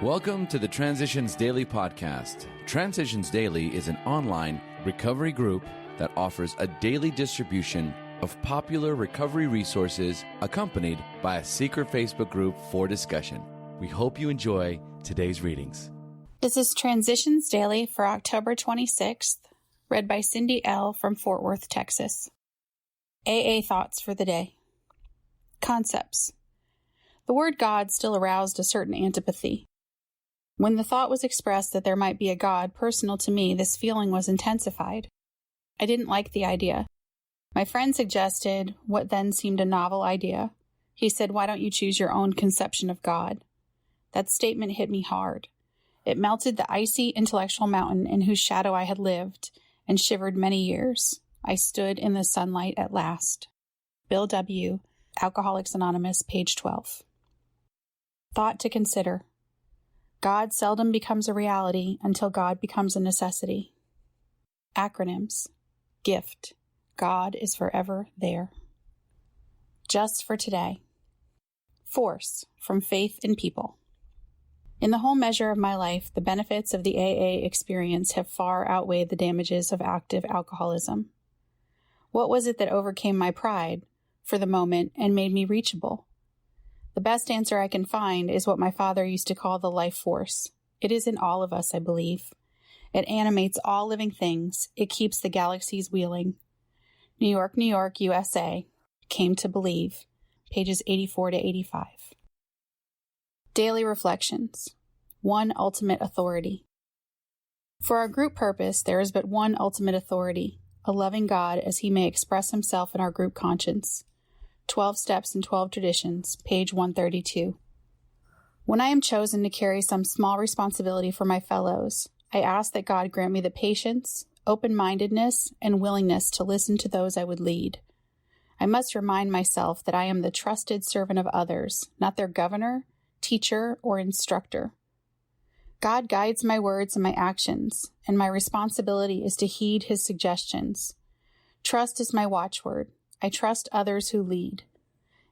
Welcome to the Transitions Daily podcast. Transitions Daily is an online recovery group that offers a daily distribution of popular recovery resources accompanied by a secret Facebook group for discussion. We hope you enjoy today's readings. This is Transitions Daily for October 26th, read by Cindy L. from Fort Worth, Texas. AA Thoughts for the Day. Concepts. The word God still aroused a certain antipathy. When the thought was expressed that there might be a God personal to me, this feeling was intensified. I didn't like the idea. My friend suggested what then seemed a novel idea. He said, "Why don't you choose your own conception of God?" That statement hit me hard. It melted the icy intellectual mountain in whose shadow I had lived and shivered many years. I stood in the sunlight at last. Bill W., Alcoholics Anonymous, page 12. Thought to consider. God seldom becomes a reality until God becomes a necessity. Acronyms. GIFT. God is forever there. Just for today. Force. From Faith in People. In the whole measure of my life, the benefits of the AA experience have far outweighed the damages of active alcoholism. What was it that overcame my pride for the moment and made me reachable? The best answer I can find is what my father used to call the life force. It is in all of us, I believe. It animates all living things. It keeps the galaxies wheeling. New York, New York, USA. Came to believe. Pages 84 to 85. Daily Reflections. One ultimate authority. For our group purpose, there is but one ultimate authority, a loving God as he may express himself in our group conscience. 12 Steps and 12 Traditions, page 132. When I am chosen to carry some small responsibility for my fellows, I ask that God grant me the patience, open-mindedness, and willingness to listen to those I would lead. I must remind myself that I am the trusted servant of others, not their governor, teacher, or instructor. God guides my words and my actions, and my responsibility is to heed his suggestions. Trust is my watchword. I trust others who lead.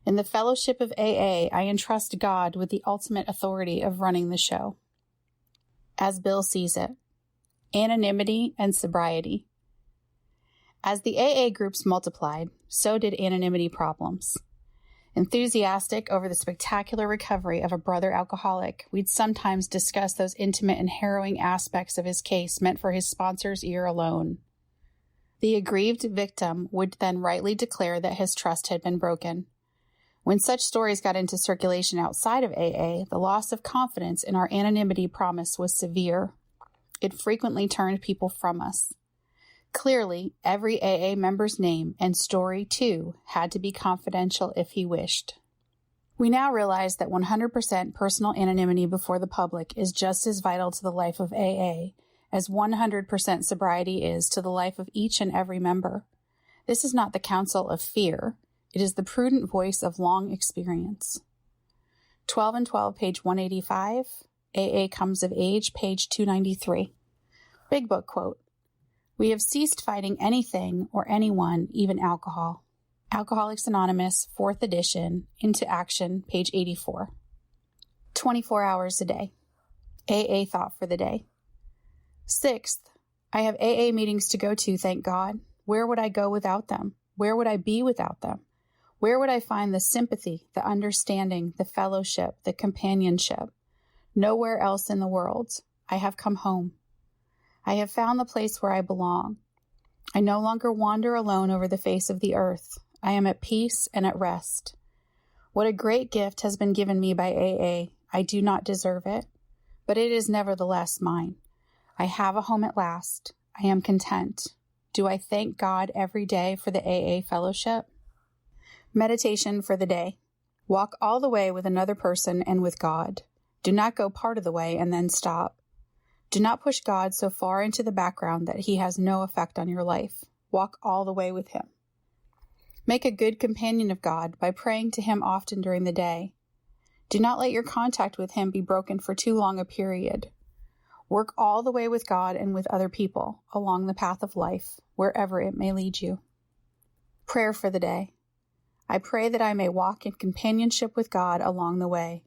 In the fellowship of AA, I entrust God with the ultimate authority of running the show. As Bill sees it. Anonymity and Sobriety. As the AA groups multiplied, so did anonymity problems. Enthusiastic over the spectacular recovery of a brother alcoholic, we'd sometimes discuss those intimate and harrowing aspects of his case meant for his sponsor's ear alone. The aggrieved victim would then rightly declare that his trust had been broken. When such stories got into circulation outside of AA, the loss of confidence in our anonymity promise was severe. It frequently turned people from us. Clearly, every AA member's name and story, too, had to be confidential if he wished. We now realize that 100% personal anonymity before the public is just as vital to the life of AA as 100% sobriety is to the life of each and every member. This is not the counsel of fear. It is the prudent voice of long experience. 12 and 12, page 185. AA Comes of Age, page 293. Big Book quote. We have ceased fighting anything or anyone, even alcohol. Alcoholics Anonymous, 4th edition, Into Action, page 84. 24 hours a day. AA Thought for the Day. 6th, I have AA meetings to go to, thank God. Where would I go without them? Where would I be without them? Where would I find the sympathy, the understanding, the fellowship, the companionship? Nowhere else in the world. I have come home. I have found the place where I belong. I no longer wander alone over the face of the earth. I am at peace and at rest. What a great gift has been given me by AA. I do not deserve it, but it is nevertheless mine. I have a home at last. I am content. Do I thank God every day for the AA fellowship? Meditation for the day. Walk all the way with another person and with God. Do not go part of the way and then stop. Do not push God so far into the background that he has no effect on your life. Walk all the way with him. Make a good companion of God by praying to him often during the day. Do not let your contact with him be broken for too long a period. Work all the way with God and with other people along the path of life, wherever it may lead you. Prayer for the day. I pray that I may walk in companionship with God along the way.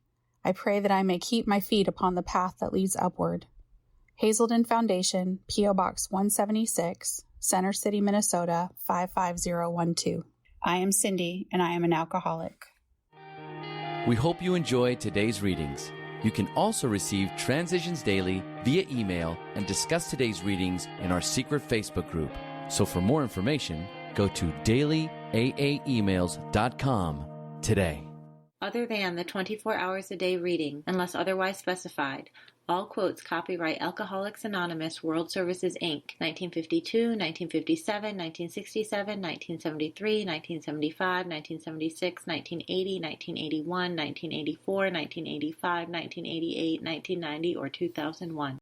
I pray that I may keep my feet upon the path that leads upward. Hazelden Foundation, P.O. Box 176, Center City, Minnesota 55012. I am Cindy, and I am an alcoholic. We hope you enjoyed today's readings. You can also receive Transitions Daily via email and discuss today's readings in our secret Facebook group. So for more information, go to dailyaaemails.com today. Other than the 24 hours a day reading, unless otherwise specified, all quotes copyright Alcoholics Anonymous World Services, Inc., 1952, 1957, 1967, 1973, 1975, 1976, 1980, 1981, 1984, 1985, 1988, 1990, or 2001.